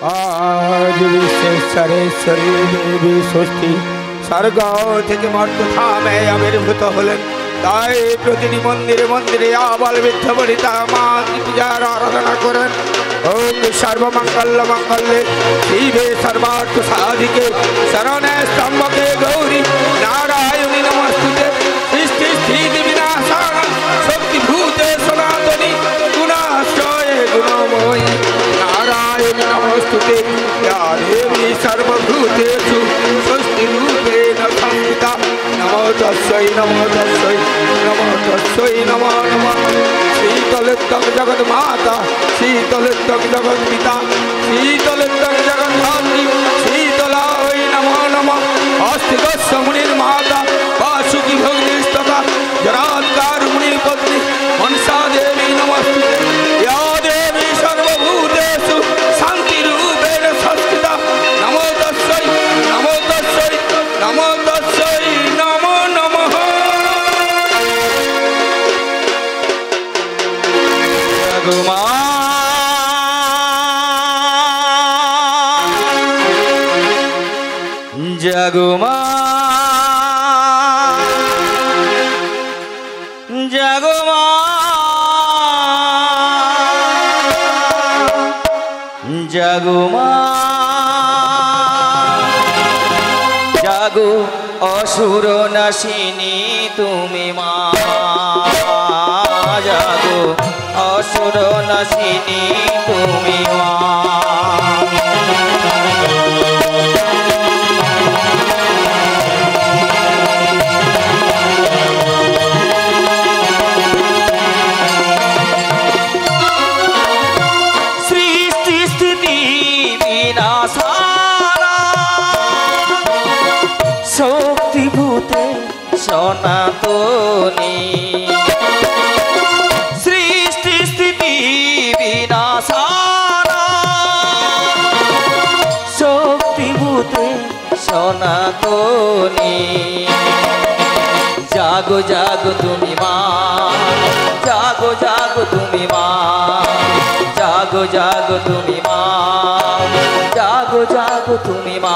आज विश्वेश्वरेश्वरी देवी षष्ठी स्वर्ग থেকে মর্ত ধামে আবির্ভূত হলেন। তাই প্রতিটি মন্দিরে মন্দিরে আবাল বৃদ্ধ বনিতা মা পূজার আরাধনা করেন। ওম সর্বমঙ্গল মঙ্গলে শিবে সর্বার্থ সাধিকে শরণে স্তম্ভকে গৌরী নারায়ণী নমস্তুতে। সৃষ্টি স্থিতি বিনাশান শক্তিভূতে সনাতনী গুণাশ্রয়ে গুণময়ী नारायणी नमोस्तुते। या देवी सर्वभूतेषु स्वस्तिरूपेण संस्थिता। नमो तस्यै नमो तस्यै नमो तस्यै नमो नमः। शीतलितं जगन्माता शीतलितं जगन्पिता शीतलितं जगन्धात्री शीतलायै नमो नमः। अस्तिकस्य मुनिर्माता वासुकी भगिनीस्तथा जरात्कार मुनिपत्नी मनसा देवी नमस्ते। या देवी सर्वभूतेषु शान्तिरूपेण संस्थिता। नमो तस्यै नमो तस्यै नमो तस्यै नमो नमः। जगमा जगमा जगमा जगमा जागो असुर नाशिनी तुमी मा। जागो असुर नाशिनी तुमी मा। शक्तिभूते सनातनी सृष्टि स्थिति विनाशाना शक्तिभूते सनातनी। जागो जागो तुमी मा जागो जागो तुमी मा जागो जागो तुमी मा जागो जागो तुमी मा।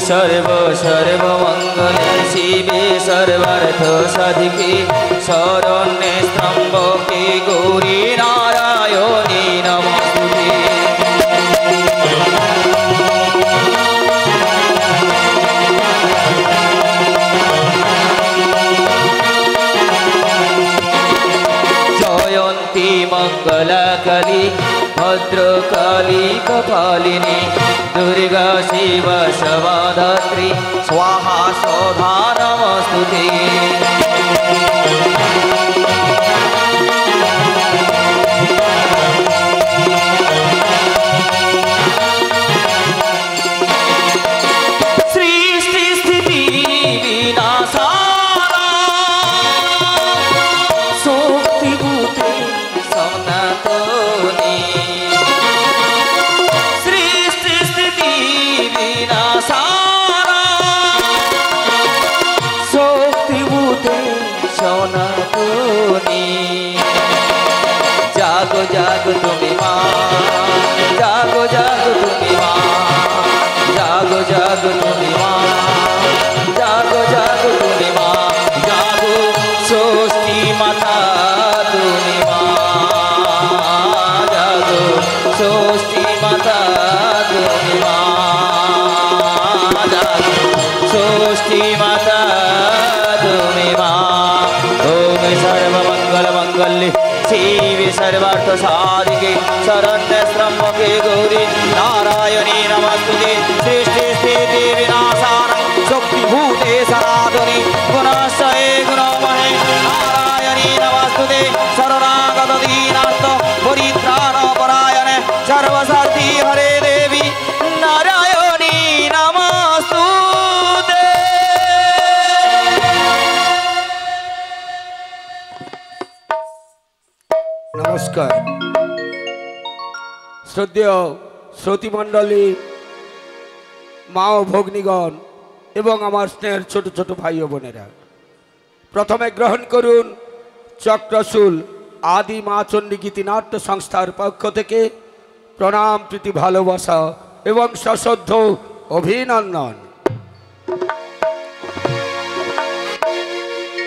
सर्व सर्वमंगले शिवे सर्वार्थ साधिके शरण्ये स्तंभके गौरी नारायणी नमोस्तुते। जयंती मंगलकाली भद्रकाली कपालिनी दुर्गा शिवा शवधात्री स्वाहा सौधा नमस्तुते। सृष्टि स्थिति विनाशाना शक्तिभूते सनातनी सृष्टि स्थिति विनाशाना शक्तिभूते सनातनी। जागो जागो तुमी मा जागो जागो तुमी मा जागो जागो तुमी मा जागो जागो तुमी मा। जागो षष्ठी माता तुमी मा जागो षष्ठी माता तुमी मा जागो षष्ठी माता तुमी मा। ओम सर्वमंगल मंगल्ये शिवे सर्वार्थ साधिके शरण्ये त्र्यंबके गौरी नारायणी नमस्तुते। सृष्टि स्थिति विनाशानं शक्तिभूते सनातनी गुणाश्रये गुणमये नारायणी नमस्तुते। शरणागत दीनार्थ परित्राणपरायणे सर्वशक्ति हरे देवी नारायणी नमस्तुते। नमस्कार। শ্রদ্ধেয় শ্রোতৃমণ্ডলী, মা ও ভগ্নীগণ এবং আমার স্নেহের ছোট ছোট ভাই ও বোনেরা, প্রথমে গ্রহণ করুন চক্রশুল আদি মা চণ্ডী গীতিনাট্য সংস্থার পক্ষ থেকে প্রণাম, প্রীতি, ভালোবাসা এবং সশ্রদ্ধ অভিনন্দন।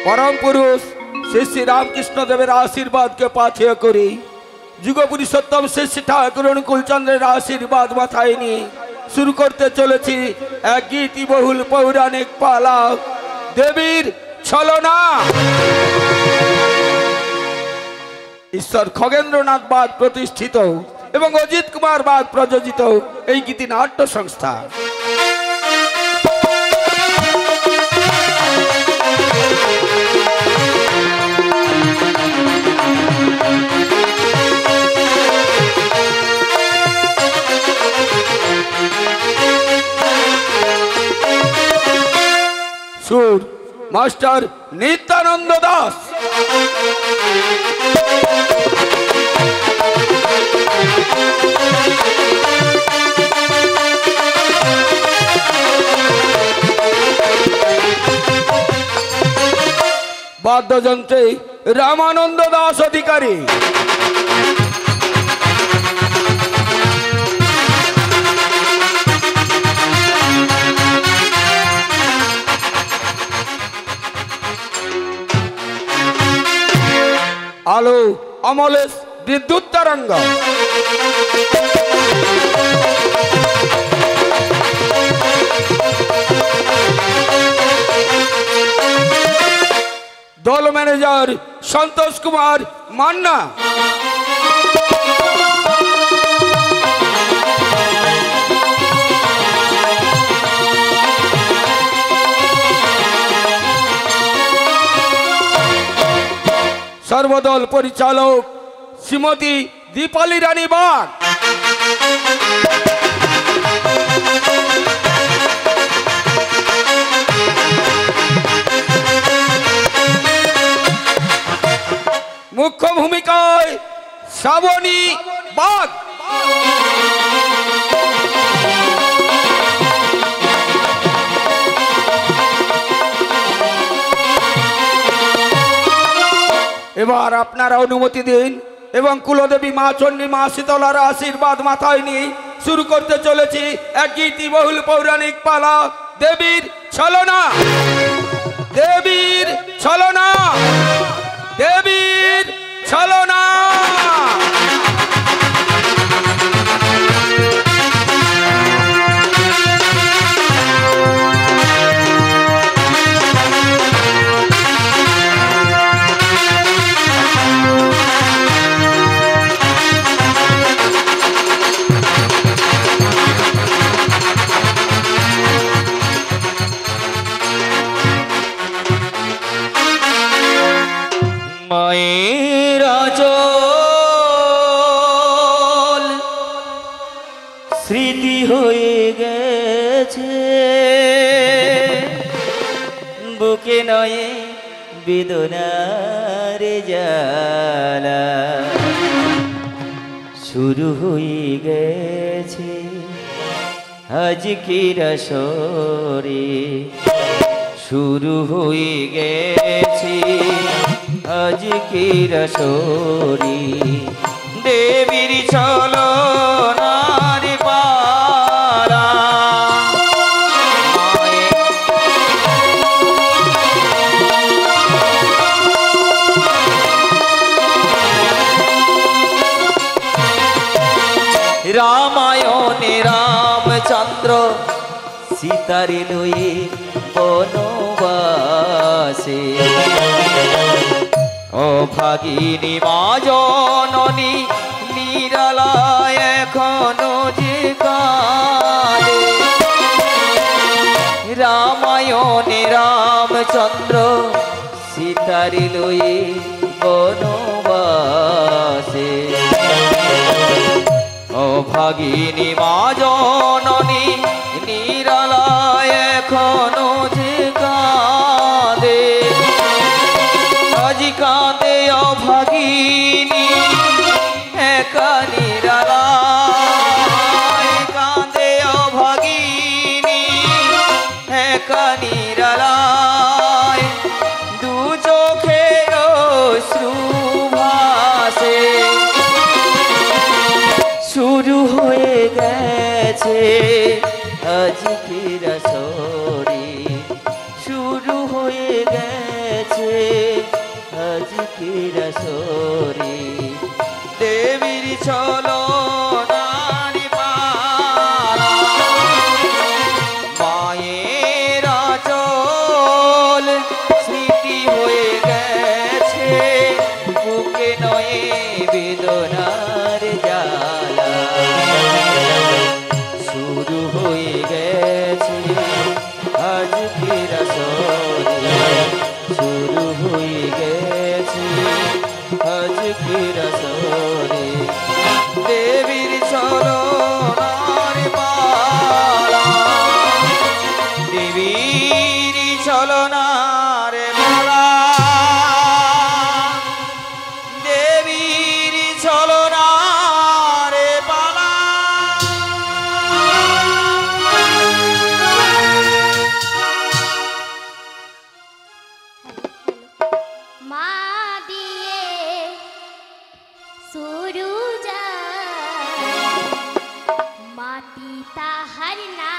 পরম পুরুষ শ্রী শ্রী রামকৃষ্ণদেবের আশীর্বাদকে পাথেয় করি, যুগ পুরুষোত্তম শ্রী শ্রী ঠাকুর অনুকূলচন্দ্রের আশীর্বাদ মাথায় নিয়ে শুরু করতে চলেছি এক গীতিবহুল পৌরাণিক পালা, দেবীর ছলনা। ঈশ্বর খগেন্দ্রনাথ বাগ প্রতিষ্ঠিত এবং অজিত কুমার বাগ প্রযোজিত এই গীতিনাট্য সংস্থা সুর মাস্টার নিত্যানন্দ দাস, বাদ্যযন্ত্রে রামানন্দ দাস অধিকারী, আলো অমলেশ বিদ্যুৎ তরঙ্গ, দল ম্যানেজার সন্তোষ কুমার মান্না, সর্বদল পরিচালক শ্রীমতী দীপালি রানী বাগ, মুখ্য ভূমিকায় শ্রাবণী বাগ, এবার আপনারা অনুমতি দিন এবং কুলদেবী মা চণ্ডী মা শীতলার আশীর্বাদ মাথায় নিয়ে শুরু করতে চলেছি এক গীতিবহুল পৌরাণিক পালা, দেবীর ছলনা। দেবীর ছলনা, দেবীর ছলনা। মায়ের আঁচল স্মৃতি হয়ে গেছে, বুকে নয়ে বেদনার জ্বালা শুরু হয়ে গেছে আজকের আসরে, শুরু হয়ে গেছে আজকের আসরে, দেবীর ছলনার পালা। রামায়ণে রামচন্দ্র সীতারে লয়ে বনবাসে, অভাগিনী মা জননী নিরালায় এখনো যে কাঁদে। রামায়ণে রামচন্দ্র সীতারে লয়ে বনবাসে, অভাগিনী মা জননী নিরালায় এখনো যে কাঁদে। আজি কাঁদে অভাগিনী একা নিরালা, শুরু হয়ে গেছে আজকের আসরে দেবীর চলো নারী পালা মায়ের চল স্মৃতি হয়ে গেছে বুকে নয়ে বেদনার জ্বালা শুরু হয়ে গেছে আজকের আসরে শুরু হয়ে গেছে আজকের আসরে দেবীর চরণের মালা দেবীর চরণের মালা দেবীর চরণের মালা মা দিয়ে শুরু মাটি তাহার না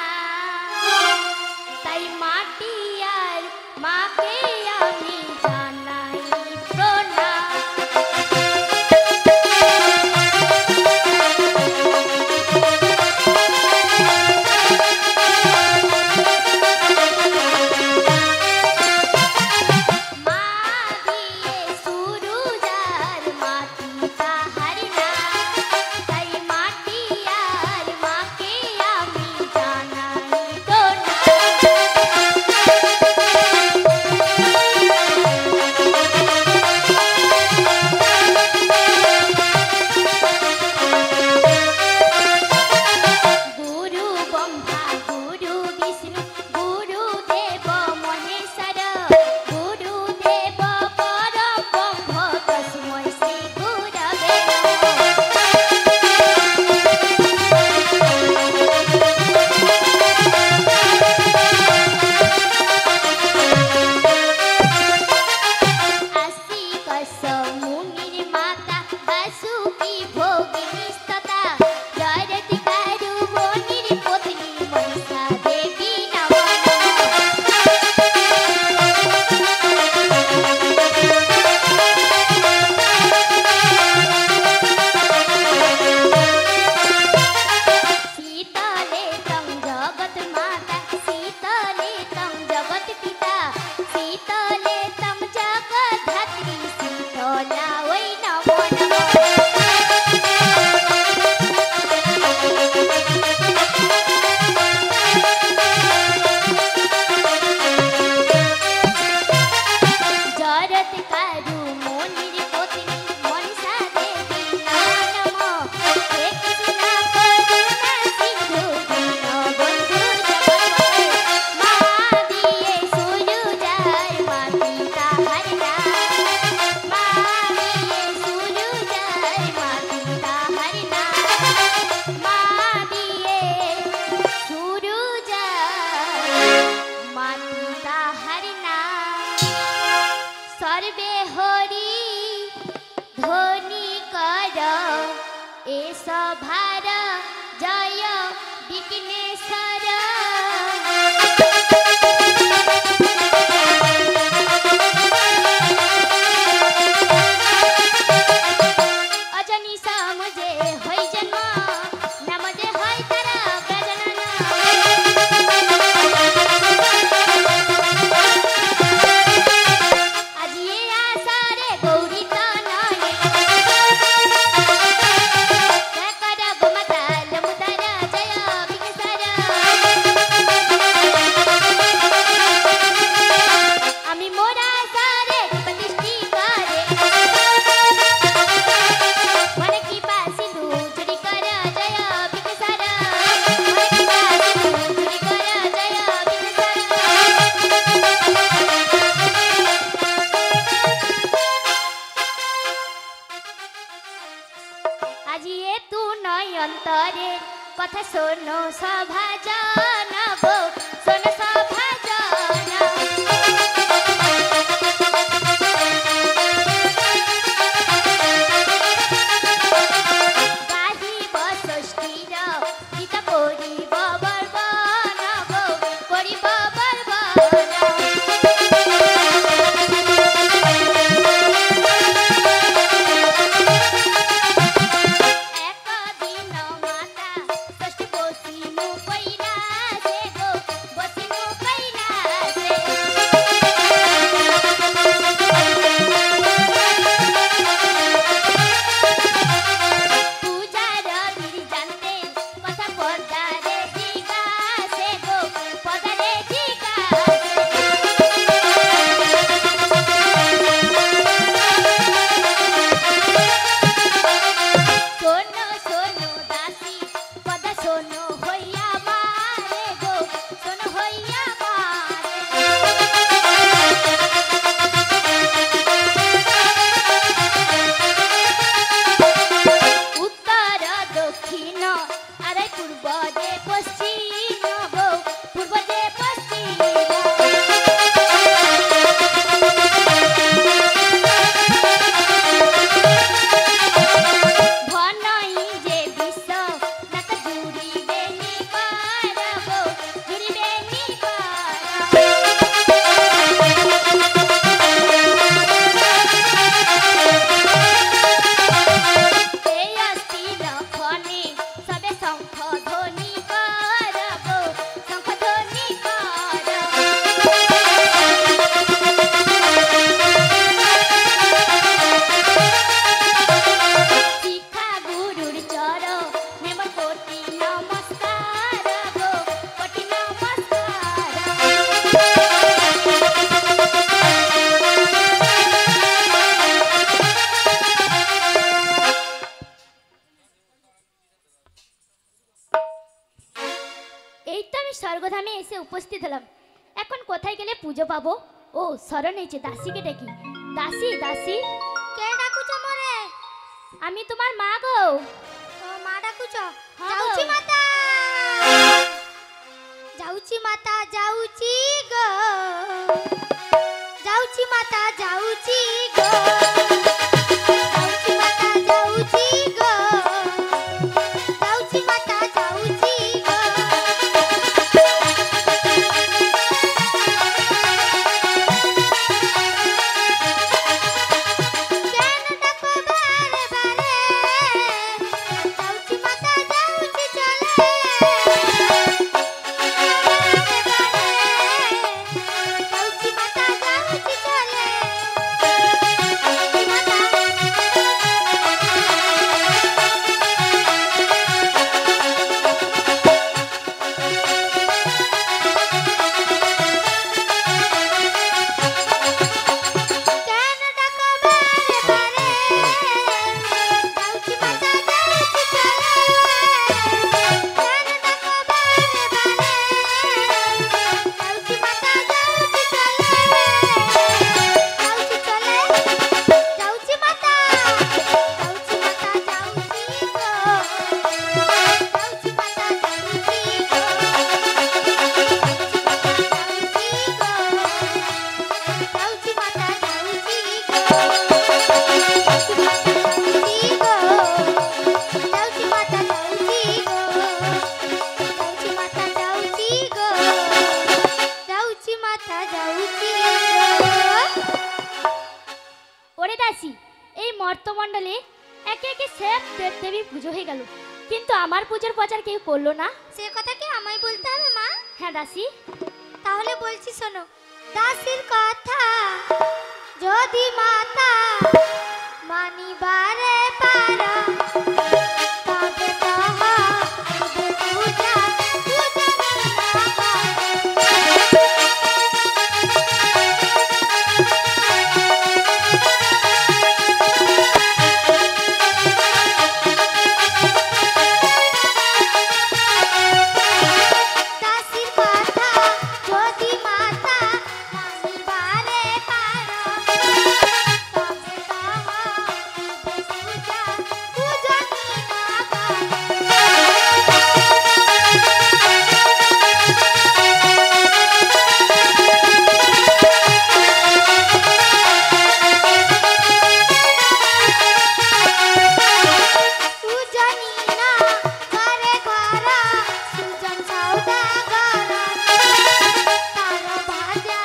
তাই মাটি আর মাকে আমি জানাই প্রণাম মা দিয়ে শুরু মাটি তাহার না তাই মাটি আর মাকে আমি জানাই গুরু ব্রহ্মা গুরু বিষ্ণু গুরু দেব মহেশ্বর গুরু দেব পরব্রহ্ম তস্মৈ শ্রী গুরবে আসি কস মুনির মাতা বাসুকি ভোগিনী স্ততা জয়রতি কারু মনির পত্নী মনসা দেবী নমঃ শীতলে তং জগৎ মাতা শীতলে তং জগৎ পিতা শীতলে তং জগৎ ধাত্রী শীতলা ওই নমো নমঃ জরত কারু মনির পত্নী মনসা দেবী নমো হে কৃষ্ণ করুণা সিন্ধু দীনবন্ধু জগৎপতে মা দিয়ে শুরু মাটি তাহার না মা দিয়ে শুরু মাটি তাহার না মা দিয়ে শুরু মাটি তাহার না সর্বে হরি ধ্বনি কর এ সভার জয় বিঘ্নেশ্বর অজনি সমুজে হই জন্ম নামজে হয় তারা গজনন আজিয়ে আসারে গৌরী তনয়ে কর গোমাতা লম্বুদর জয় বিঘ্নেশ্বর আমি মোরা সারে প্রতিষ্ঠি করে মনে কি সিন্ধু চুরি কর জয় বিঘ্নেশ্বর মনে কি সিন্ধু চুরি কর জয় বিঘ্নেশ্বর আজি এ তু নয় অন্তরের কথা শোনো সভা জন গো শোনো সভা জন গাহিব ষষ্ঠীর গীত করিব বর্বণ গো করিব বর্বণ এসে উপস্থিত হলাম। এখন কোথায় গেলে পুজো পাবো? ও স্মরণ হয়েছে, দাসীকে ডাকি। দাসী, দাসী, কে ডাকুছ মোরে? আমি তোমার মা গো। ও মা ডাকুছ? হ্যাঁ যাউছি গো। মাতা, যাউছি মাতা, যাউছি গো, যাউছি মাতা, যাউছি গো, যাউছি মাতা, যাউছি গো, যাউছি মাতা, যাউছি গো। কেন ডাকো বারে বারে? যাউছি মাতা, যাউছি চলে। যাউছি মাতা, যাউছি চলে। যাউছি মাতা। কেন ডাকো বারে বারে? যাউছি মাতা, যাউছি চলে। কেন ডাকো বারে বারে? যাউছি মাতা, যাউছি চলে। যাউছি চলে। যাউছি মাতা। যাউছি মাতা, যাউছি গো। যাউছি মাতা, যাউছি গো। যাউছি মাতা, যাউছি গো। যাউছি মাতা, যাউছি গো। যাউছি মাতা, যাউছি গো। যাউছি মাতা, যাউছি গো। ওরে দাসী, এই মর্তমণ্ডলে একে একে সব দেবদেবী পুজো হয়ে গেল, কিন্তু আমার পুজোর প্রচার কেউ করলো না। সে কথা কি আমায় বলতে হবে মা? হ্যাঁ দাসী, তাহলে বলছি শোনো। দাসীর কথা যদি মাতা মানিবারে পারো, তবে তাহা পূজা পূজা না করো। দাসীর কথা যদি মাতা মানিবারে পারো, তবে তাহা পূজা পূজা না করো। সুজনী না ঘরে ঘর, সুজন সওদাগর। তার ভাজা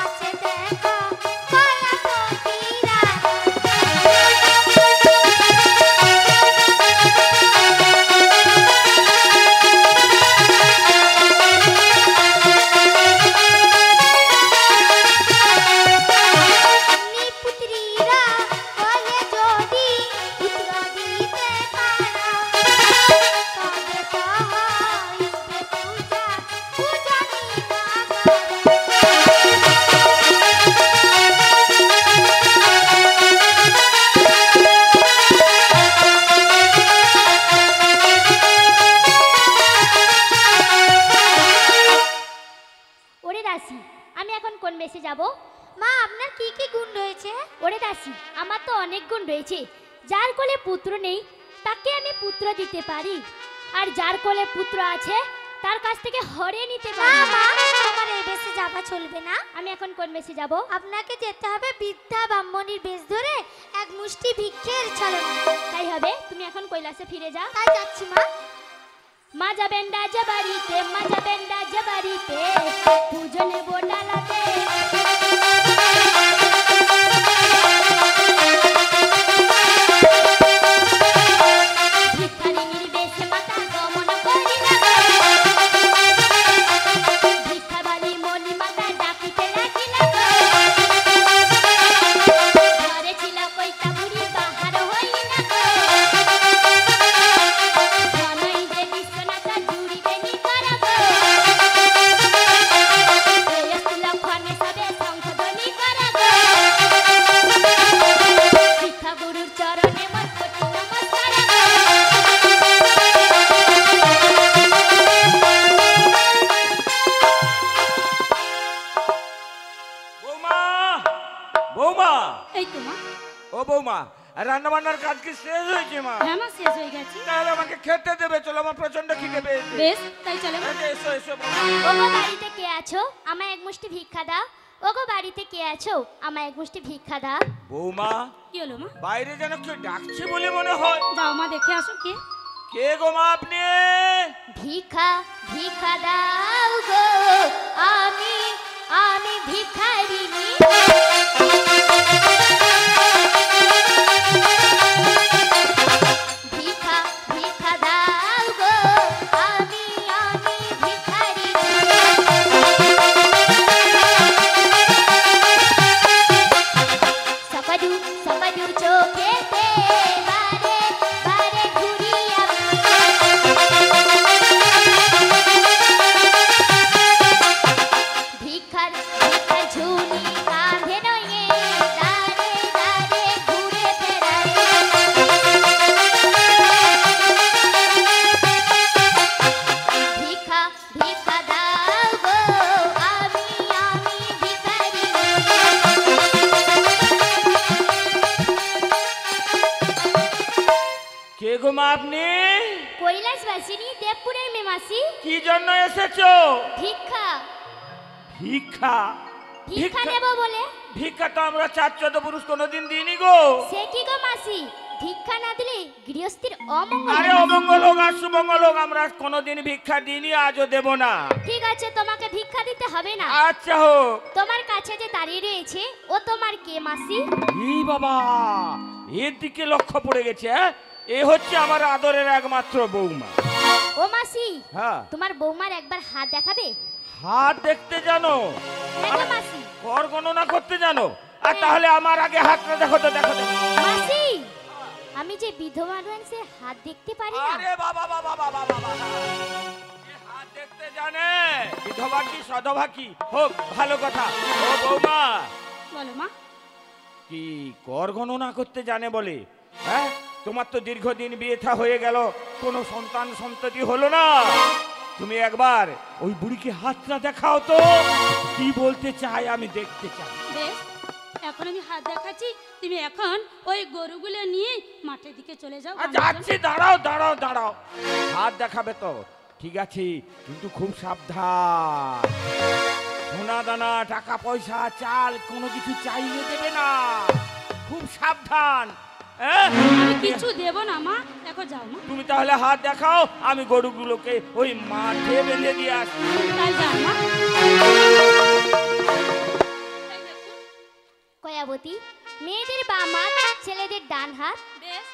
আছে দেখো কলা ফকিরা। নিপুত্রীরা বলে যদি পুত্র দিতে পারো, তবে তাহা হইবে পূজা পূজা না ওরে দাসী, আমি এখন কোন বেশে যাব? মা, আপনার কি কি গুণ রয়েছে? ওরে দাসী, আমার তো অনেক গুণ রয়েছে। যার কোলে পুত্র নেই তাকে আমি পুত্র দিতে পারি, আর যার কোলে পুত্র আছে তার কাছ থেকে হরিয়ে নিতে মা, পারি। মা, তোমার এই বেশে যাওয়া চলবে না। আমি এখন কোন বেশে যাব? আপনাকে যেতে হবে বৃদ্ধা ব্রাহ্মণীর বেশ ধরে এক মুষ্টি ভিক্ষের ছলনা। তাই হবে, তুমি এখন কৈলাসে ফিরে যাও। তাই যাচ্ছি মা। মা যাবেন রাজবাড়িতে, মা যাবেন রাজবাড়িতে, পুজো নেব ডালাতে। ভিখারিনীর বেশে মাতা গমন করিলা গো। ভিক্ষাবালি মণি মাতা ডাকিতে লাগিলা গো। ঘরে ছিল কইতা বুড়ি বাহার হইলা গো। ধনই যে বিশ্বনাথা জুড়িবে নি করা গো। এই লক্ষণে সবে সঙ্গ বৌমা, এই তো মা। ও বৌমা, রান্না বান্নার কাজ কি শেষ হয়েছে মা? হ্যাঁ মা, শেষ হয়ে গেছে। তাহলে আমাকে খেতে দেবে, চলো, আমার প্রচন্ড খিদে পেয়েছে। বেশ, তাই চলে মা। এই যে, এসো এসো বৌমা। ওগো বাড়িতে কে আছো, আমায় এক মুষ্টি ভিক্ষা দাও। ওগো বাড়িতে কে আছো, আমায় এক মুষ্টি ভিক্ষা দাও। বৌমা, কি হলো মা? বাইরে যেন কেউ ডাকছে বলে মনে হয়। যাও মা, দেখে আসো কে। কে গো মা আপনি? ভিক্ষা ভিক্ষা দাও গো, আমি আমি ভিখারিনী। ভিক্ষা ভিক্ষা দাও গো, আমি আমি ভিখারিনী। সকাদু সকাদু চোখেতে বারে বারে ঘুরি আমি। ভিক্ষার ভিক্ষার ঝুলি কাঁধে নয়ে দাঁড়ে দাঁড়ে ঘুরে বেড়াই। ভিক্ষা ভিক্ষা দাও গো, আমি আমি ভিখারিনী। কে গো মা আপনি? কৈলাসবাসিনী দেবপুরের মেমাসি। কি জন্য এসেছো? ভিক্ষা ভিক্ষা? ভিক্ষা নেব বলে। ভিক্ষা তো আমরা 4-14 পুরুষ কোনোদিন দিইনি গো। সে কি গো মাসি, ভিক্ষা না দিলে গৃহস্থির অমঙ্গল। আরে অমঙ্গল হোক আর সুমঙ্গল হোক, আমরা কোনোদিন ভিক্ষা দিইনি, আজও দেব না। ঠিক আছে, তোমাকে ভিক্ষা দিতে হবে না। আচ্ছা হোক। তোমার কাছে যে দাঁড়িয়ে রয়েছে ও তোমার কে মাসি? এই বাবা, এর দিকে লক্ষ্য পড়ে গেছে। হ্যাঁ, এ হচ্ছে আমার আদরের একমাত্র বৌমা। ও মাসি, হ্যাঁ, তোমার বৌমার একবার হাত দেখাবে? হাত দেখতে জানো? হ্যাঁ গো মাসি। কর গণনা করতে জানো? আর তাহলে আমার আগে হাতটা দেখো তো, দেখো দেখো। মাসি, আমি যে বিধবা মানুষের হাত দেখতে পারি না। আরে বাবা বাবা বাবা বাবা, এ হাত দেখতে জানে? বিধবা কি সধবা কি হোক, ভালো কথা। ও বৌমা, বলো মা। কি কর গণনা করতে জানে বলে? হ্যাঁ, তোমার তো দীর্ঘদিন বিয়ে থা হয়ে গেল, কোনো সন্তান সন্ততি হলো না। তুমি একবার ওই বুড়িকে হাতটা দেখাও তো, কি বলতে চাই আমি দেখতে চাই। বেশ, এখন আমি হাত দেখাচ্ছি, তুমি এখন ওই গরুগুলো নিয়ে মাঠের দিকে চলে যাও। আর যাচ্ছি, দাঁড়াও দাঁড়াও দাঁড়াও। হাত দেখাবে তো ঠিক আছে, কিন্তু খুব সাবধান। সোনা দানা, টাকা পয়সা, চাল কোনো কিছু চাইলে দেবে না, খুব সাবধান। হ্যাঁ, আমি কিছু দেব না মা, এখন যাও মা। তুমি তাহলে হাত দেখাও, আমি গরুগুলোকে ওই মাঠে বেঁধে দিয়ে আসছি। তাই যাও মা। কয়াবতী, মেয়েদের বাম হাত, ছেলেদের ডান হাত। বেশ,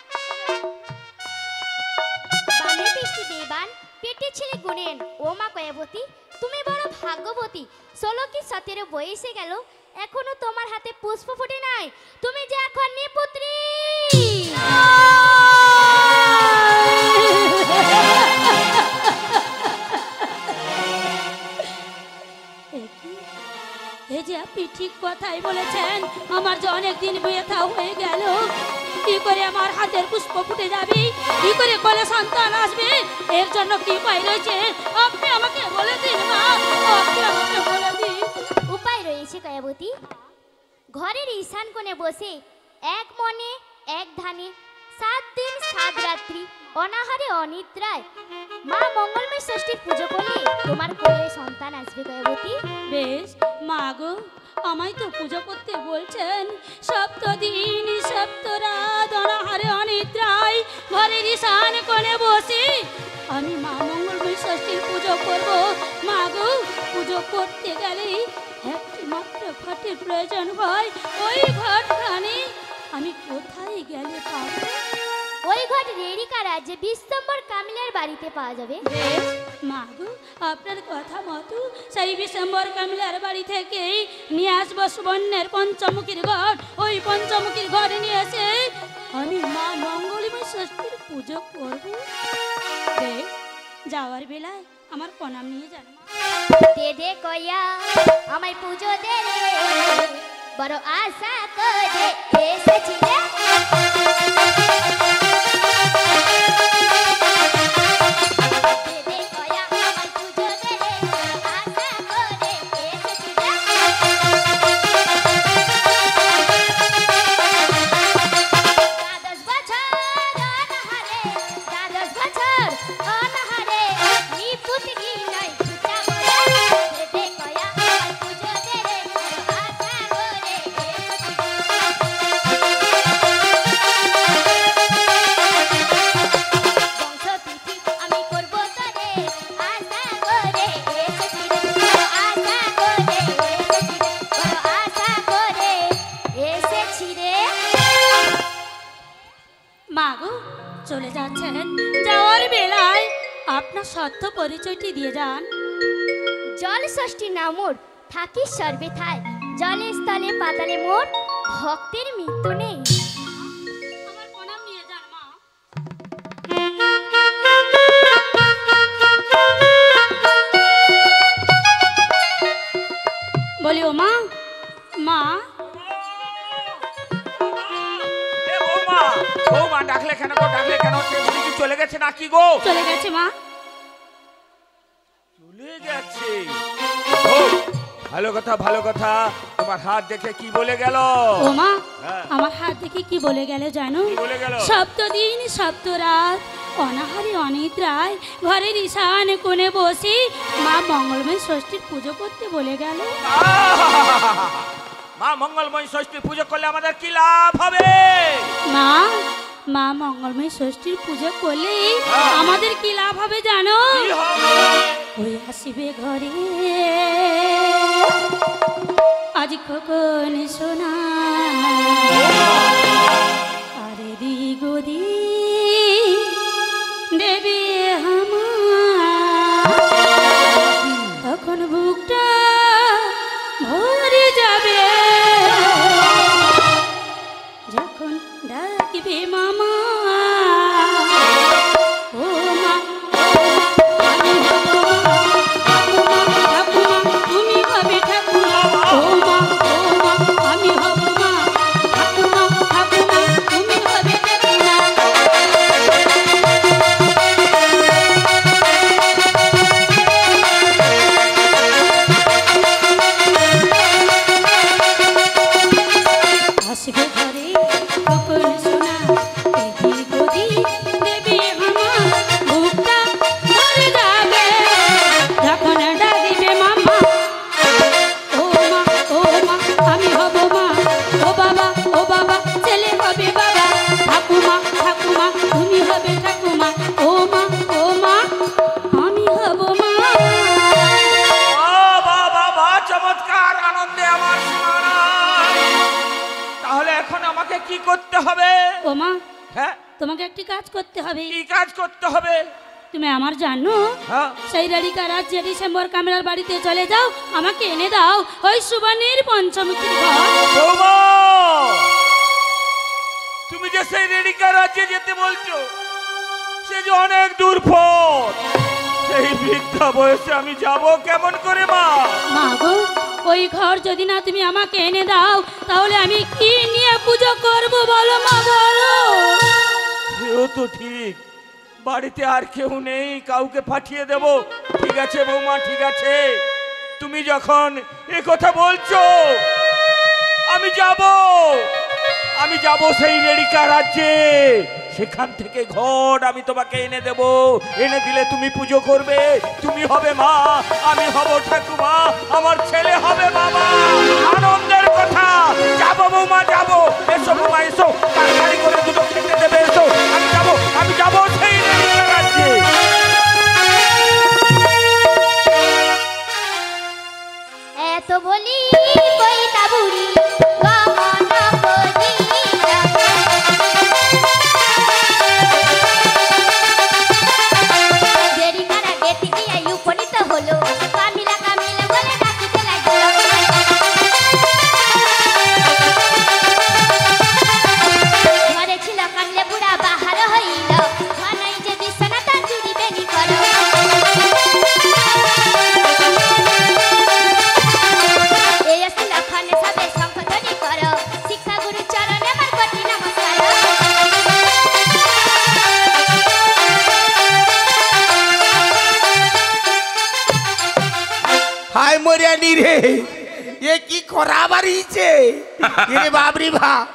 বামের বৃষ্টি দেবান, পেটে ছেলে গুণেন। ও মা কয়াবতী, তুমি বড় ভাগ্যবতী। 16 কি 17 বয়সে গেল, এখনো তোমার হাতে পুষ্প ফুটে নাই। তুমি যে এখন নিপুত্রী। এই যে আপনি ঠিক কথাই বলেছেন, আমার যে অনেকদিন বিয়ে থা হয়ে গেল, কি করে আমার হাতের পুষ্প ফুটে যাবে, কি করে কোলে সন্তান আসবে, এর জন্য কি উপায় রয়েছে আপনি আমাকে বলে দিন মা, আপনি আমাকে বলে দিন। উপায় রয়েছে কয়াবতী। ঘরের ঈশান কোণে বসে এক মনে এক ধানে 7 দিন 7 রাত্রি অনাহারে অনিদ্রায় মা মঙ্গলময় ষষ্ঠীর পুজো করলে তোমার কোলে সন্তান আসবে কয়াবতী। বেশ মা গো, আমায় তো পুজো করতে বলছেন, সপ্তদিন সপ্তরাত অনাহারে অনিদ্রায় ঘরের ঈশান কোণে বসে আমি মা মঙ্গলময় ষষ্ঠীর পুজো করব। মা গো, পুজো করতে গেলে একটি মাত্র ঘটের প্রয়োজন হয়, ওই ঘটখানে আমি কোথায় গেলে পাবো? ওই ঘট রেড়িকা রাজ্যে বিশ্বম্বর কামিলের বাড়িতে পাওয়া যাবে। বেশ মা গো, আপনার কথা মতো সেই ডিসেম্বর কামিলার বাড়ি থেকেই নিয়ে আসবো সুবর্ণের পঞ্চমুখীর ঘট। ওই পঞ্চমুখীর ঘরে নিয়ে এসে আমি মা মঙ্গলময় ষষ্ঠীর পুজো করব। বেশ, যাওয়ার বেলায় আমার প্রণাম নিয়ে যান মা। দে দে কয়া আমায় পুজো দে রে, বড় আশা করে এসেছি রে। দে দে কয়া আমায় পুজো দে রে, বড় আশা করে এসেছি রে। গো চলে যাচ্ছেন, যাওয়ার বেলায় আপনার সত্য পরিচয়টি দিয়ে যান। জল ষষ্ঠী নামোর থাকি সর্বেথায়, জলে স্থলে পাতালে মোর ভক্তের মৃত্যু নেই। আমার প্রণাম নিয়ে যান মা। বলি ও মা, মা এ বৌমা, বৌমা ডাকলে কেন গো? ডাকলে কেন? সে বুড়ি কি চলে গেছে নাকি গো? চলে গেছে মা। চলে গেছে? ও, ভালো কথা, ভালো কথা। তোমার হাত দেখে কি বলে গেল? ও মা, হ্যাঁ। আমার হাত দেখে কি বলে গেল জানো? কি বলে গেল? সপ্তদিন সপ্তরাত অনাহারে অনিদ্রায় ঘরের ঈশান কোণে বসে মা মঙ্গলময় ষষ্ঠীর পুজো করতে বলে গেল। মা মঙ্গলময় ষষ্ঠী পুজো করলে আমাদের কি লাভ হবে? মা, মা মঙ্গলময় ষষ্ঠীর পুজো করলে হ্যাঁ। আমাদের কি লাভ হবে জানো? কি হবে? ওই আসিবে ঘরে আজ কখন সোনা, আরে দিগদি দেবে আমার, তখন বুকটা ভরে যাবে যখন ডাকবে মামা। ও মা, আমি হব মা, ঠাকুমা, তুমি হবে ঠাকুমা। ও মা, আমি হব মা, ঠাকুমা, তুমি হবে ঠাকুমা। আসবে ঘরে কখন সোনা, এই গদি দেবে আমার, বুকটা ভরে যাবে যখন ডাকবে মামা। ও মা, আমি হব মা, ও বাবা ছেলে হবে বাবা। ঠাকুমা, তুমি হবে ঠাকুমা। ও মা, আমি হব মা। ও বাবা, বা চমৎকার! আনন্দে আমার সীমা নাই। তাহলে এখন আমাকে কি করতে হবে? ও মা, হ্যাঁ, তোমাকে একটি কাজ করতে হবে। কি কাজ করতে হবে? তুমি আমার জানো হ্যাঁ, সেই রেডিকা রাজ্যে ডিসেম্বর কামেরার বাড়িতে চলে যাও, আমাকে এনে দাও ওই সুবর্ণের পঞ্চমুখীর ঘর। বৌমা, তুমি যে সেই রেডিকা রাজ্যে যেতে বলছো, সে যে অনেক দূর পথ। সেই বৃদ্ধা বয়সে আমি যাব কেমন করে মা? মা গো, ওই ঘর যদি না তুমি আমাকে এনে দাও তাহলে আমি কি নিয়ে পুজো করব বলো মা, বলো। সেও তো ঠিক, বাড়িতে আর কেউ নেই, কাউকে পাঠিয়ে দেব। ঠিক আছে বৌমা, ঠিক আছে, তুমি যখন এ কথা বলছো আমি যাব সেই রেডিকা রাজ্যে। সেখান থেকে ঘট আমি তোমাকে এনে দেব। এনে দিলে তুমি পুজো করবে, তুমি হবে মা, আমি হব ঠাকুমা, আমার ছেলে হবে বাবা। আনন্দের কথা। যাবো বৌমা, যাবো। এসো বৌমা, এসো, তাড়াতাড়ি করে দুটো খেতে দেবে, এসো। আমি যাবো সেই রেডিকা রাজ্যে। এত বলি কইতা বুড়ি গমন করিয়া, দেরি করা গেতে গিয়ে উপনীত হলো, কামিলা কামিলা বলে ডাকিতে লাগলো। ঘরে ছিল কামলে বুড়া বাহার হইল, মনাই যে বিছানা তার জুড়ি বেনি করো। এই আসিল খানে সবে সংকটনি করো, শিক্ষা গুরু চরণে আমার কোটি নমস্কার। হাই মরিয়ানি রে, এ কি করা বাড়িছে রে বাবরি বাপ।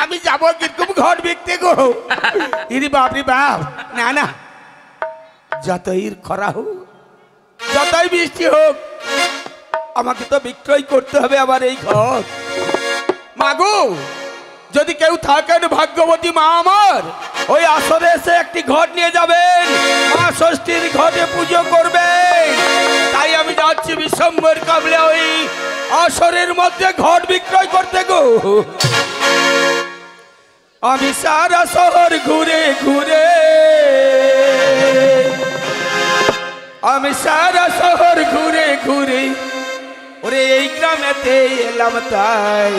আমি যাব কিরকম ঘর বিকতে গো। ইরে বাবরি বাপ, না না, যতই খরা হোক, যতই বৃষ্টি হোক, আমাকে তো বিক্রয় করতে হবে আবার এই ঘর। মাগো, যদি কেউ থাকেন ভাগ্যবতী মা আমার, ওই আসরে এসে একটি ঘট নিয়ে যাবেন, মা ষষ্ঠীর ঘটে পুজো করবেন। তাই আমি যাচ্ছি বিশ্বম্বর কামলে ওই আসরের মধ্যে ঘট বিক্রয় করতে গো। আমি সারা শহর ঘুরে ঘুরে, আমি সারা শহর ঘুরে ঘুরে ওরে এই গ্রামেতে এলাম তাই।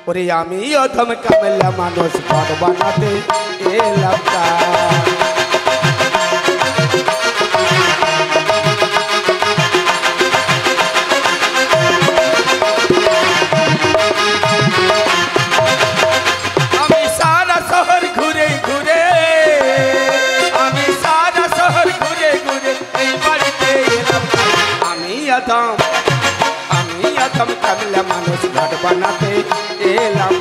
ওরে আমি অধম কামলা মানুষ ঘর বানাতে এলাম তাই। আমি অধম কামলা মানুষ ঘর বানাতে এলাম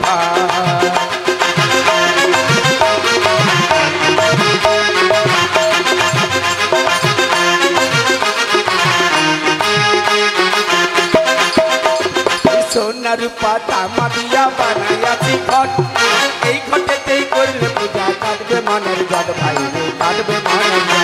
সোনার পাতা মাদিয়া বানাইয়াছি ঘট, এই ঘটেতেই করলে পূজা কাটবে মনের জট ভাই রে, কাটবে মনের জট।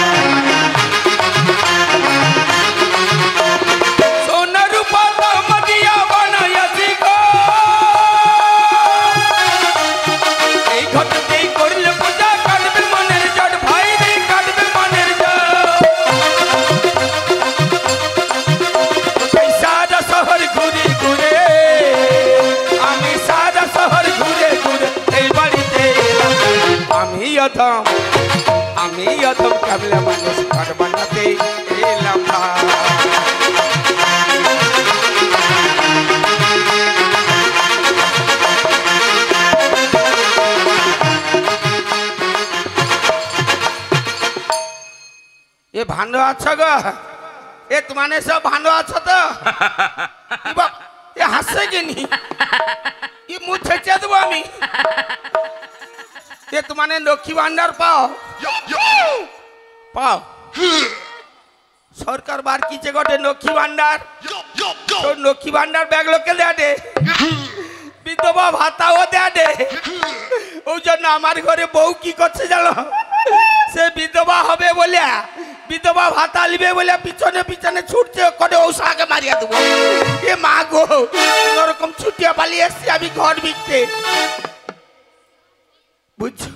আমি অধম কামলা মানুষ ঘর বানাতে এলাম। এ ভালো আছো গো? এ তোমানে সব ভালো আছো তো? এ হাসছে কিনি? কি মুখ ছেঁচে দেবো আমি? এ তোমানে লক্ষ্মী ভান্ডার পাও? পাও? সরকার বার কিছে গটে লক্ষ্মী ভান্ডার, লক্ষ্মী ভান্ডার ব্যাগ লোকে দেয়াটে, বিধবা ভাতাও দেয়াটে। ওই জন্য আমার ঘরে বউ কি করছে জানো? সে বিধবা হবে বলে, বিধবা ভাতা লিবে বলে পিছনে পিছনে ছুটছে করে ঔষাকে মারিয়া দেবো। এ মা গো, ওরকম ছুটিয়া পালিয়ে এসছি আমি ঘর বিকতে। বুঝছো,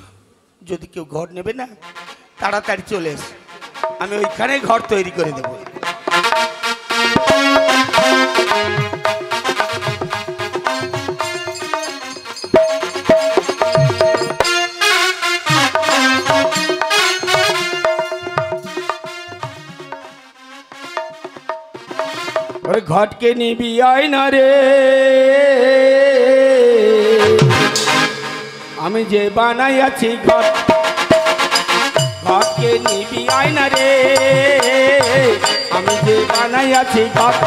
যদি কেউ ঘর নেবে না তাড়াতাড়ি চলে এস, আমি ওইখানে ঘর তৈরি করে দেব। ওরে ঘটকে নিবি আয় না রে, আমি যে বানাইয়াছি ঘট, ঘটকে নিবি আয় না রে, আমি যে বানাইয়াছি ঘট।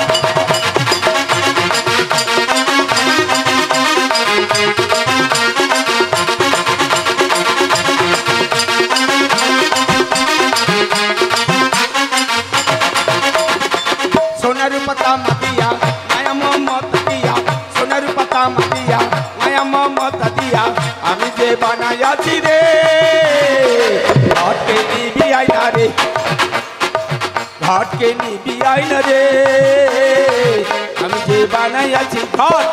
সোনার পাতা মাতিয়া মায়া মমত দিয়া, সোনার পাতা মাতিয়া মায়া মমত দিয়া, আমি যে বানাইয়াছি রে ঘটকে নিবি আয় না রে, ঘটকে নিবি আয় না রে, আমি যে বানাইয়াছি ঘট।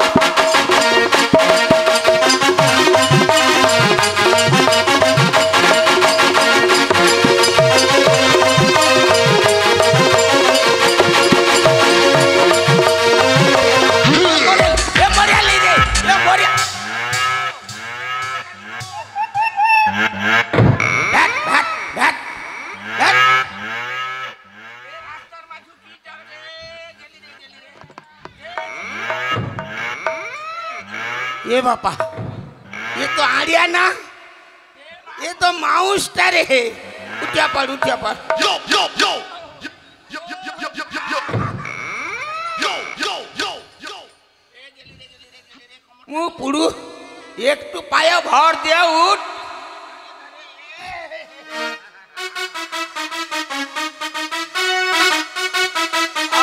ये बापा, ये तो आड़िया ना, ये तो माउस रे। उठिया पड़, उठिया पड़। यो यो यो यो यो यो यो यो यो यो। मुँह पुड़ू एक तो पाया भर दिया उठ।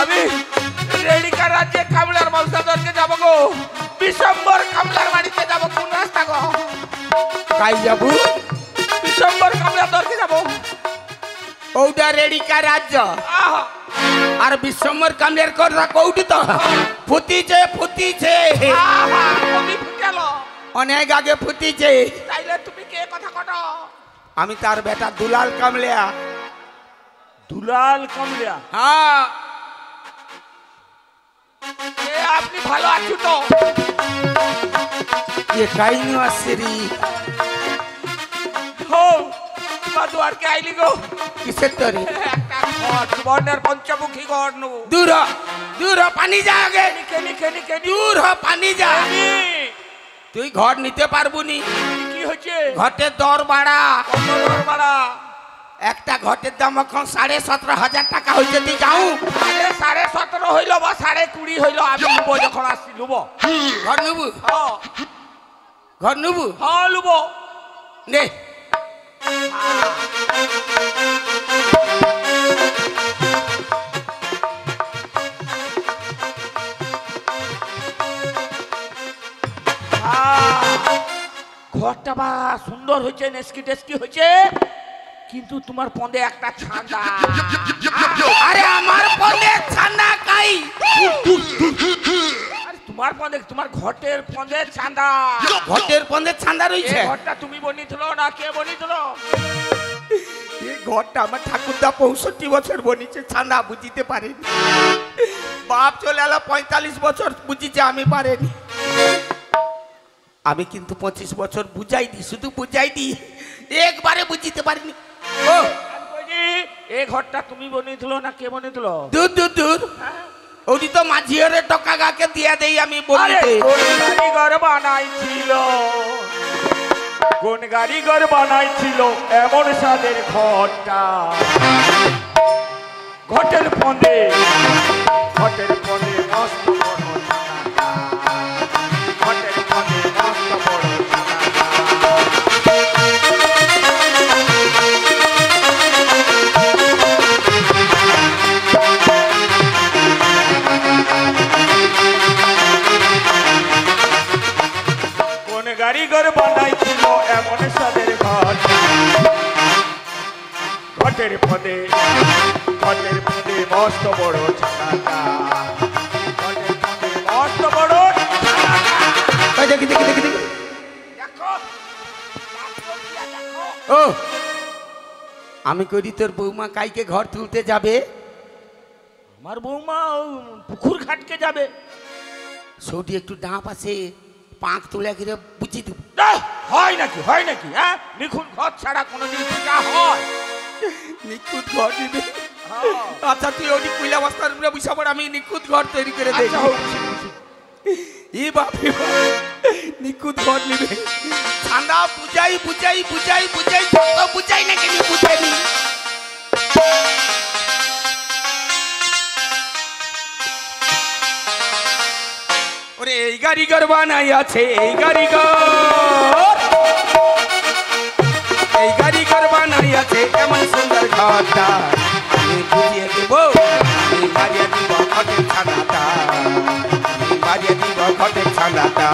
अभी रेडी का राज्य कामलार मौसादर के जाबो गो, डिसेंबर कामलार बाड़ीते जाबो, कोन रास्ता गो? काई जाबो? डिसेंबर कामलार दर के जाबो। ओडा रेडी का राज्य আর বিশ্বম্বর কামলের কথা কৌটি তো ফুটিছে ফুটিছে। অনেক আগে ফুটিছে। তাইলে তুমি কে কথা কটো? আমি তার বেটা দুলাল কামলিয়া। দুলাল কামলিয়া? হ্যাঁ। এ আপনি ভালো আছো তো? ये काइनो आसरी हो তোমার দুয়ারকে আইলি গো। किसे तरी একটা ঘর বর্ণের পঞ্চমুখী ঘর নু। दूर पानी जा आगे কেনি কেনি কেনি दूर हो पानी जा। কেনি। তুই ঘর নিতে পারবো নি। কি হচ্ছে? ঘটের দর বাড়া। কত দর বাড়া? একটা ঘটের দাম এখন 17,500 টাকা হইছে। তুই যাও। আরে 17.5 হইল বা 20.5 হইল, আমি লুবো যখন আসছি লুবো। ঘর নেবু হ্যাঁ ঘর নেবু হ্যাঁ লুবো। নে। ঘরটা বা সুন্দর হয়েছে, নেস্কি টেস্কি হয়েছে, কিন্তু তোমার পন্দে একটা ছান্দা। আরে আমার পন্দে ছানা কাই। আরে তোমার পন্দে, তোমার ঘটের পন্দে ছান্দা। ঘটের পন্দে ছান্দা এই রইছে। ঘরটা তুমি বনিয়েছিল না কে বনিয়েছিল? এই ঘরটা আমার ঠাকুরদা 65 বছর বনিছে, ছানা বুঝিতে পারেনি। বাপ চলে এলো 45 বছর বুঝিছে, আমি পারেনি। আমি কিন্তু 25 বছর বুঝাই দি, শুধু বুঝাই দি, একবারে বুঝিতে পারিনি। ও এই ঘরটা তুমি বনিয়েছিল না কে বনিয়েছিল? দূর দূর দূর ওদি তো মাঝিয়ারে টাকা গাকে দিয়া দেই আমি আরে বলিতে। কোন কারিগর বানাইছিল, কোন কারিগর বানাইছিল এমন সাদের ঘরটা? ঘটের পন্দে, ঘটের পন্দে মস্ত বড় ছানাটা, ঘটের পন্দে মস্ত বড় কোন কারিগর বানাইছিল এমন সাদের ঘর? ঘটের পদে, ঘটের পদে মস্ত বড় ছানাটা, ঘটের পদে মস্ত বড় ছানাটা। ওই দেখি দেখি দেখি দেখি। দেখো দেখো। ও আমি করি তোর বৌমা কাইকে ঘর তুলতে যাবে? আমার বৌমা পুকুর ঘাটকে যাবে। সৌদি একটু ডাঁপ আছে, পাঁক তুলে গিয়ে বুঝি দেব। হয় নাকি, হয় নাকি? হ্যাঁ, নিখুন ঘর ছাড়া কোনোদিন পূজা হয়? নিখুঁত ঘর দিবে। হ্যাঁ। আচ্ছা তুই ওই কুইলা বস্তার উপরে বসে পড়, আমি নিখুঁত ঘর তৈরি করে দেই। আচ্ছা, হোক, বসে, বসে। ই বাপরে নিখুঁত ঘর নিবে। ঠান্ডা বুঝাই বুঝাই বুঝাই বুঝাই যত বুঝাই না কেন বুঝেনি। ওরে এই কারিগর বানাই আছে, এই কারিগর, এই কারিগর বানাই আছে এমন সুন্দর ঘরটা। আমি বুঝিয়ে দেব, আমি বাড়িয়ে দিব ঘটের ছানাটা, আমি বাড়িয়ে দিব ঘটের ছানাটা।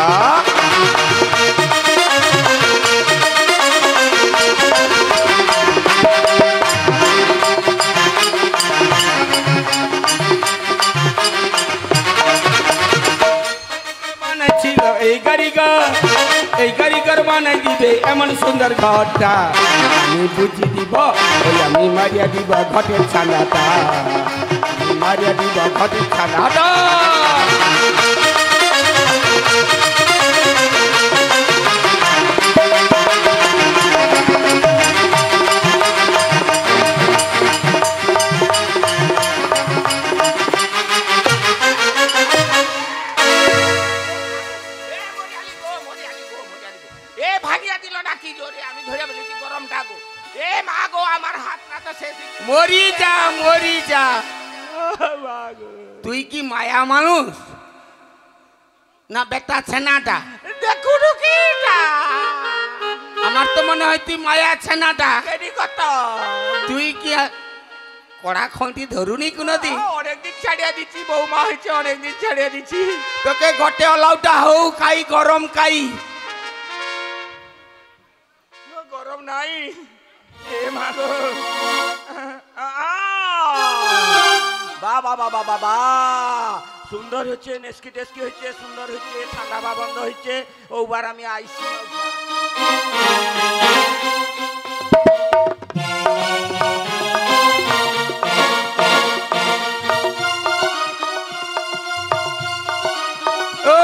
বানাইছিল এই কারিগর, এই কারিগর বানাই দিবে এমন সুন্দর ঘরটা। আমি বুঝি দিব, ওই আমি মারিয়া দিব ঘটের ছানাটা, আমি মারিয়া দিব ঘটের ছানাটা। এ ভাগিয়া দিল নাকি জোরে? আমি ধরে বলেছি গরমটা গো। এ মা গো, আমার হাত না তো শেষ। মরি যা মরি যা। তুই কি মায়া মানুষ না বেটা ছেনাটা? দেখুন কিটা আমার তো মনে হয় তুই মায়া ছেনাটা। কেডি কত তুই কি কড়া খন্তি ধরুনি কোনোদিন? অনেকদিন ছাড়িয়ে দিচ্ছি, বৌমা হয়েছে অনেকদিন ছাড়িয়ে দিচ্ছি। তোকে ঘটে অলাউটা হও খাই গরম খাই। গরম নাই। এ মা গো, বাবা বাবা বাবা, সুন্দর হচ্ছে, নেস্কি টেস্কি হচ্ছে, সুন্দর হচ্ছে, ঠান্ডা বা বন্ধ হচ্ছে। ওবার আমি আইসি ও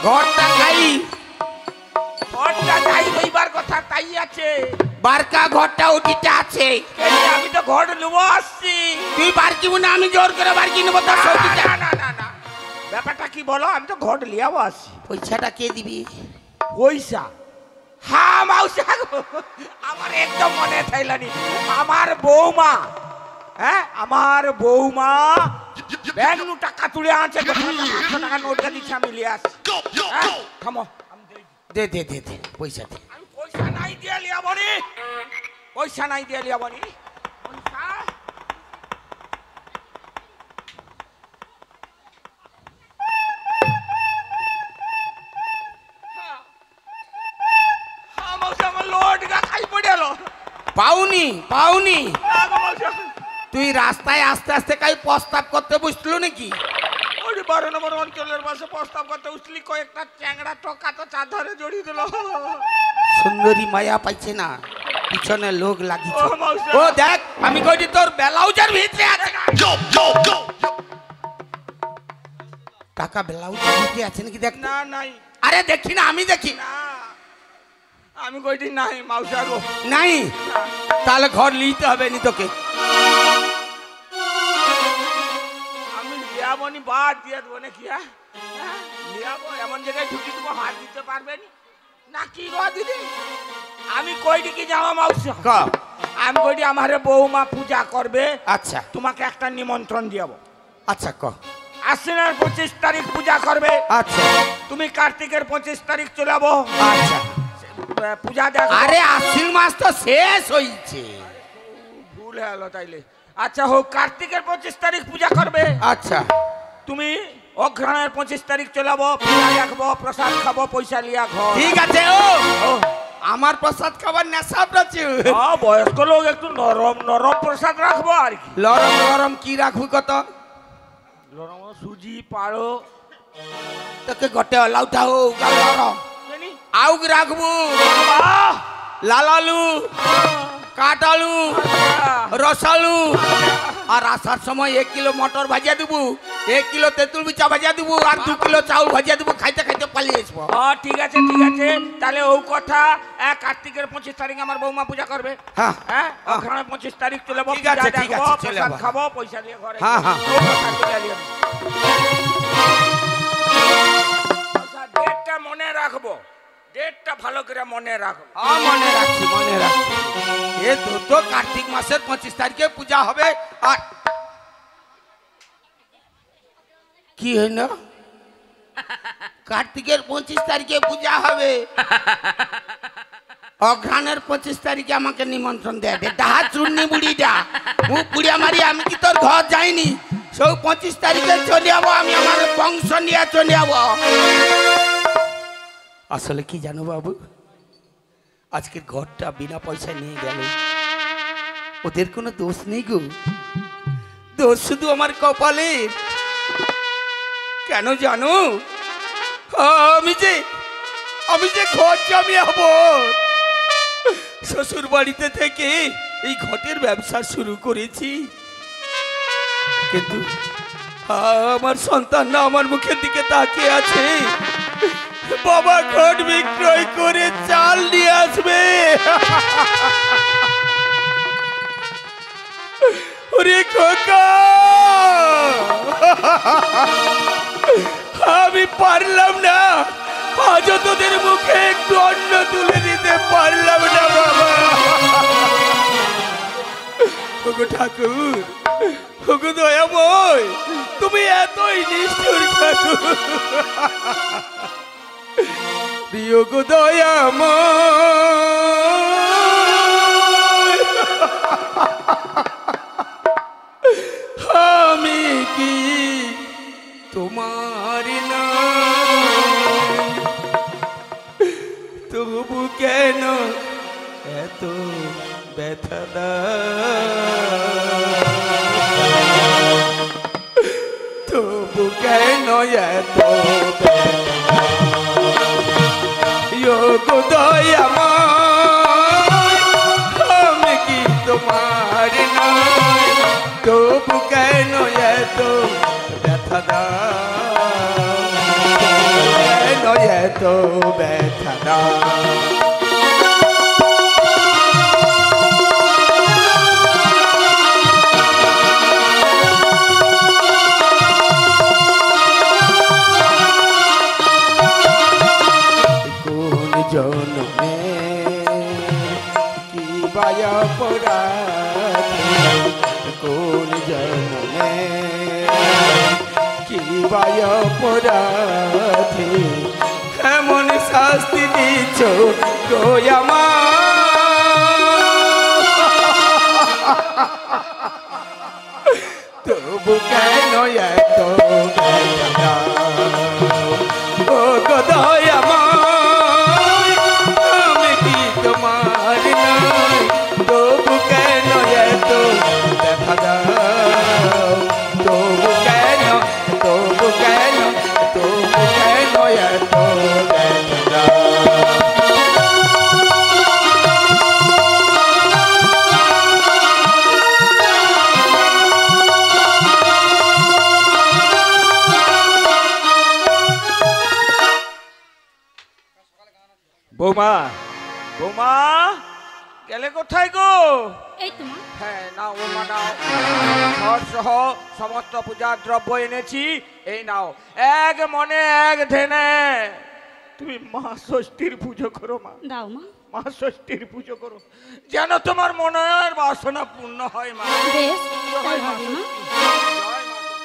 ঘরটা খাই, ঘরটা যাই রইবার কথা তাই আছে। বারকা ঘরটা ওটিটা আছে। আমি তো ঘর নেবো আসছি। তুই বারকিব না, আমি জোর করে বারকি নেবো তার সৌটিটা। না না না, ব্যাপারটা কি বলো, আমি তো ঘর লিয়াবো আসছি। পয়সাটা কে দিবি? পয়সা? হ্যাঁ মাউসা গো, আমার একদম মনে থাইলানি। আমার বৌমা, হ্যাঁ আমার বৌমা ব্যাংক নু টাকা তুলে আনছে, 500 টাকা নোটটা দিচ্ছে, আমি লিয়ে আসছি। হ্যাঁ, থামো, দে দে দে দে পয়সা দে। আমি পয়সা নাই দিয়ে লিয়াবনি, পয়সা নাই দিয়ে লিয়াবনি। পাউনি পাউনি, তুই রাস্তায় আস্তে আস্তে কাই প্রস্তাব করতে বসলো নাকি? 12 নম্বর অঞ্চলের পাশে প্রস্তাব করতে উঠলি, কয়েকটা চ্যাংড়া টকা তো চার ধরে জড়িয়ে দিল। সুন্দরী মায়া পাইছে না, পিছনে লোক লাগিছে। ও মাউসা। ও দেখ, আমি কইছি তোর ব্লাউজের ভিতরে আছে। টাকা ব্লাউজের ভিতরে আছে নাকি দেখ। না নাই। আরে দেখি না, আমি দেখি না, আমি কইছি নাই মাউসা গো। নাই, তাহলে ঘর লিতে হবে নি তোকে। আমি লিয়াবনি, বাদ দিয়ে দেবো নাকি? হ্যাঁ লিয়াবো, এমন জায়গায় ঢুকি দেবো হাত দিতে পারবেন না কি গো দিদি? আমি কইটি কি জানো মাউসা? ক আমি কইটি আমার বৌমা পূজা করবে, আচ্ছা তোমাকে একটা নিমন্ত্রণ দিয়াবো। আচ্ছা ক আশ্বিনের 25 তারিখ পূজা করবে, আচ্ছা তুমি কার্তিকের 25 তারিখ চলে যাবো আচ্ছা। পূজা দেখ। আরে আশ্বিন মাস তো শেষ হইছে। ভুল হলো তাইলে। আচ্ছা হোক, কার্তিকের 25 তারিখ পূজা করবে, আচ্ছা তুমি অঘ্রাণের 25 তারিখ চলে যাবো, পূজা দেখবো, প্রসাদ খাবো, পয়সা লিয়া ঘর। ঠিক আছে। ও আমার প্রসাদ খাবার নেশা প্রচুর। বয়স্ক লোক একটু নরম নরম প্রসাদ রাখবো আর কি। লরম লরম কি রাখবো কত? নরম সুজি পাড়ো তোকে গটে লাউটা ও লরম জানি। আউগ রাখবো, লাল আলু, কাঠ আলু, রসালু। আর আসার সময় 1 কিলো মটর ভাজিয়া দেবো, 1 কিলো তেঁতুল বিচা ভাজিয়া দেবো, আর 2 কিলো চাউল ভাজিয়া দেবো। খাইতে খাইতে পালিয়ে আসবো। ঠিক আছে ঠিক আছে, তাহলে ও কথা। কার্তিকের 25 তারিখ আমার বৌমা পূজা করবে। হ্যাঁ হ্যাঁ, অঘ্রাণের 25 তারিখ চলে যাবো, ঠিক আছে, পূজা ঠিক দেখবো, আছে, চলে প্রসাদ যাবো। খাবো, পয়সা দিয়ে ঘরে। হ্যাঁ, হ্যাঁ। ও প্রসাদ চলে যাবো। আচ্ছা, ডেটটা মনে রাখবো, ডেটটা ভালো করে মনে রাখবো। মনে রাখছি মনে রাখছি। এ তো কার্তিক মাসের 25 তারিখে পূজা হবে। আর কি হইল? কার্তিকের 25 তারিখে পূজা হবে, অঘ্রাণের 25 তারিখে আমাকে নিমন্ত্রণ দেয়। ডাহা চূর্ণি বুড়িটা মুখ বুড়িয়া মারি, আমি কি তোর ঘর যাইনি? সব 25 তারিখে চলে যাবো, আমি আমার বংশ নিয়ে চলে যাবো। আসলে কি জানো বাবু, আজকের ঘরটা বিনা পয়সায় নিয়ে গেল। ওদের কোনো দোষ নেই গো, দোষ শুধু আমার কপালের। কেন জানো? আমি যে ঘর জমিয়াবো, শ্বশুর বাড়িতে থেকে এই ঘটের ব্যবসা শুরু করেছি, কিন্তু আমার সন্তানরা আমার মুখের দিকে তাকিয়ে আছে। বাবা ঘট বিক্রয় করে চাল নিয়ে আসবে। ওরে খোকা, আমি পারলাম না, আজও তোদের মুখে একটু অন্ন তুলে দিতে পারলাম না বাবা। ওগো ঠাকুর, ওগো দয়াময়, তুমি এতই নিষ্ঠুর ঠাকুর। প্রিয় গো দয়াময়, আমি কি তোমার না, তবু কেন এত ব্যথা? দাও, কেন এত ব্যথা দাও। কোন জন্মে কি বায়া পরাধী, কোন জন্মে কি বায়া পরাধী, এমন শাস্তি দিচ্ছ গো আমার, তবু কেন এত ব্যথা দাও। ও গো দয়াময়, আমি কি তোমার নই, তবু কেন এত ব্যথা দাও, তবু কেন, তবু কেন, তবু কেন এত ব্যথা দাও। বৌমা, বৌমা গেলে কোথায় গো? এই তো মা। হ্যাঁ নাও বৌমা নাও, ঘর সহ সমস্ত পূজার দ্রব্য এনেছি, এই নাও, এক মনে এক ধ্যানে তুমি মা ষষ্ঠীর পুজো করো। মা দাও মা। মা ষষ্ঠীর পুজো করো, যেন তোমার মনের বাসনা পূর্ণ হয়। মা বেশ পুজো তাই হয় মা হবে মা। ষষ্ঠী। জয় মা ষষ্ঠী।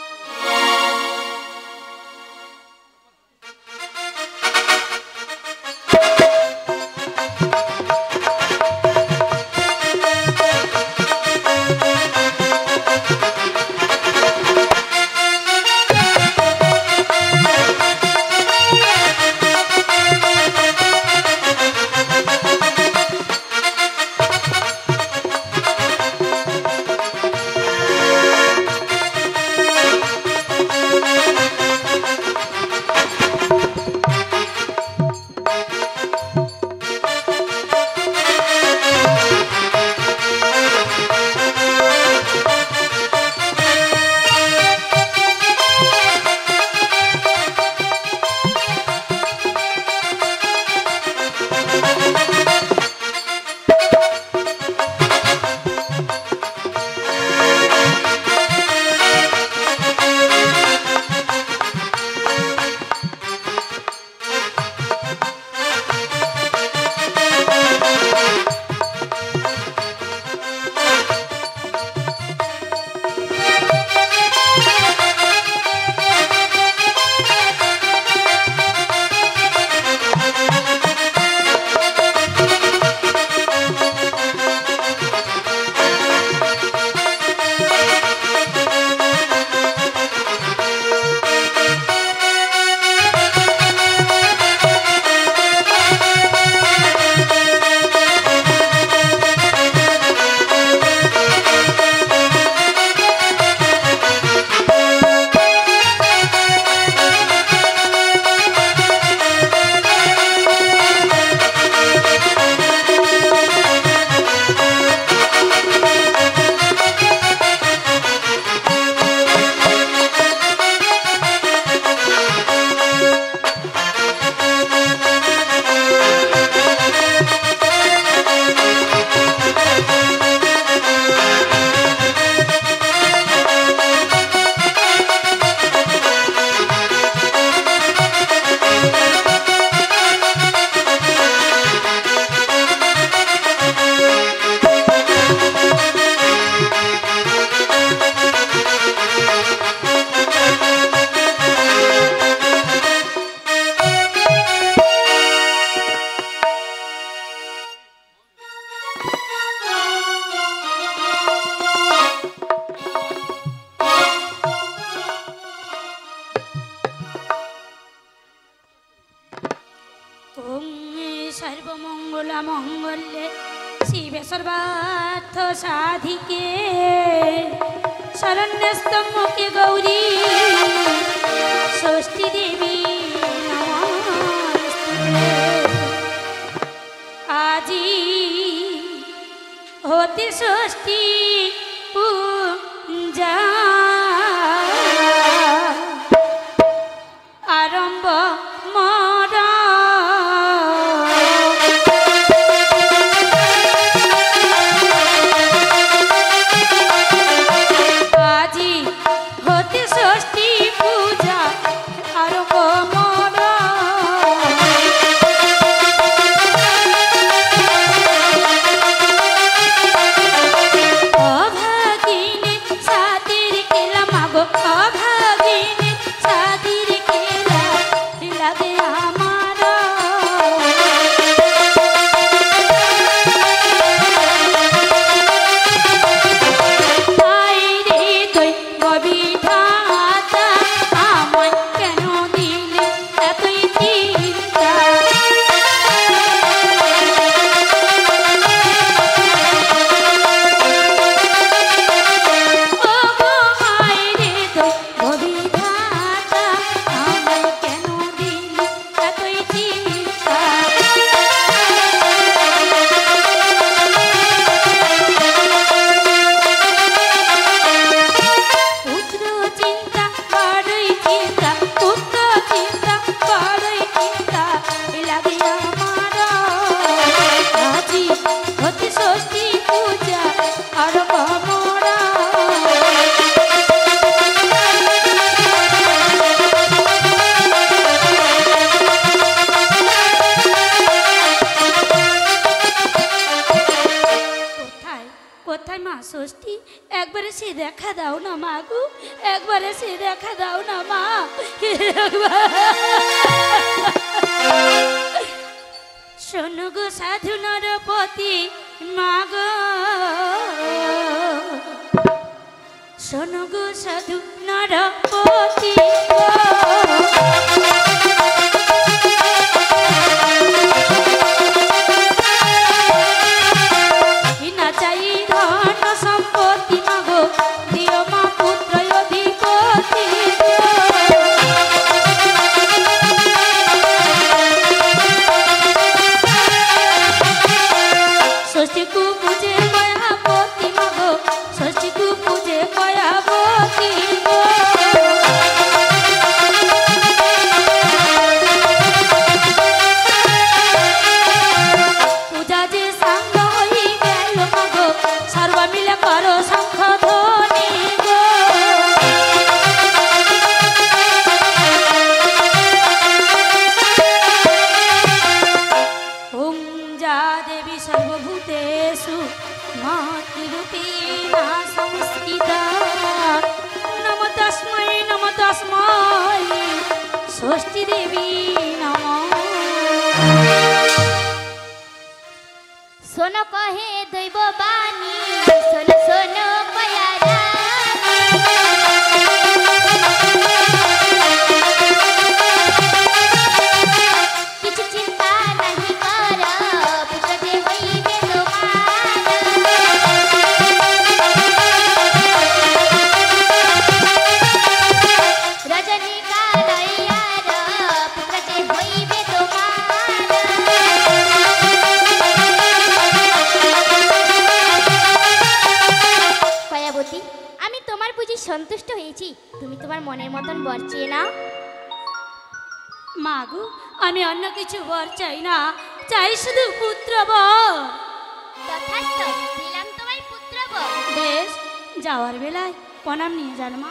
মঙ্গলে শিবে সর্বার্থ সাধিকে শরণ্যস্তম্ভকে গৌরী ষষ্ঠী দেবী নমস্তুতে। আজি হতে ষষ্ঠী পূজা আমার হায় রে তুই ববিধাতা আমায় কেন দিলে এতই চিন্তা ওগো হায় রে তুই ববিধাতা আমায় কেন দিলে এতই চিন্তা পুত্র চিন্তা বড়ই চিন্তা পুত্র চিন্তা বড়ই চিন্তা লাগে আমার আজি হতে ষষ্ঠী পূজা আর কমরা কোথায় কোথায় মা ষষ্ঠী একবারে সে দেখা দাও না মা গো একবারে সে দেখা দাও না মা শোনো গো সাধু নরপতি মা গো শোনো গো সাধু নরপতি গো না চাই ধন সম্পত্তি মাগো দিও মা পুত্র অধিপতি ষষ্ঠীকু পূজে কয়াবতী মাগো ষষ্ঠীকু পূজে কয়াবতী গো পূজা যে সাঙ্গ হই গেল মাগো সর্ব মিলে করো শঙ্খ ধ্বনি গো ওম যা দেবী সর্বভূতেষু মাতৃরূপেণা সংস্থিতা নমো তস্मै ষষ্ঠী দেবী নমঃ শোনো কহে দৈব বাণী শোনো শোনো কয়ারা কিছু চিন্তা নাহি কর পুত্র যে হইবে তোমার রজনী কালয়ার পুত্র যে হইবে তোমার কয়াবতী আমি তোমার পুজো সন্তুষ্ট হয়েছি তুমি তোমার মনের মতন বর চেয়ে নাও মা গো আমি অন্য কিছু বর চাই না চাই শুধু পুত্র বর তথাস্তু দিলাম তোমায় পুত্র বর বেশ যাওয়ার বেলায় প্রণাম নিয়ে যান মা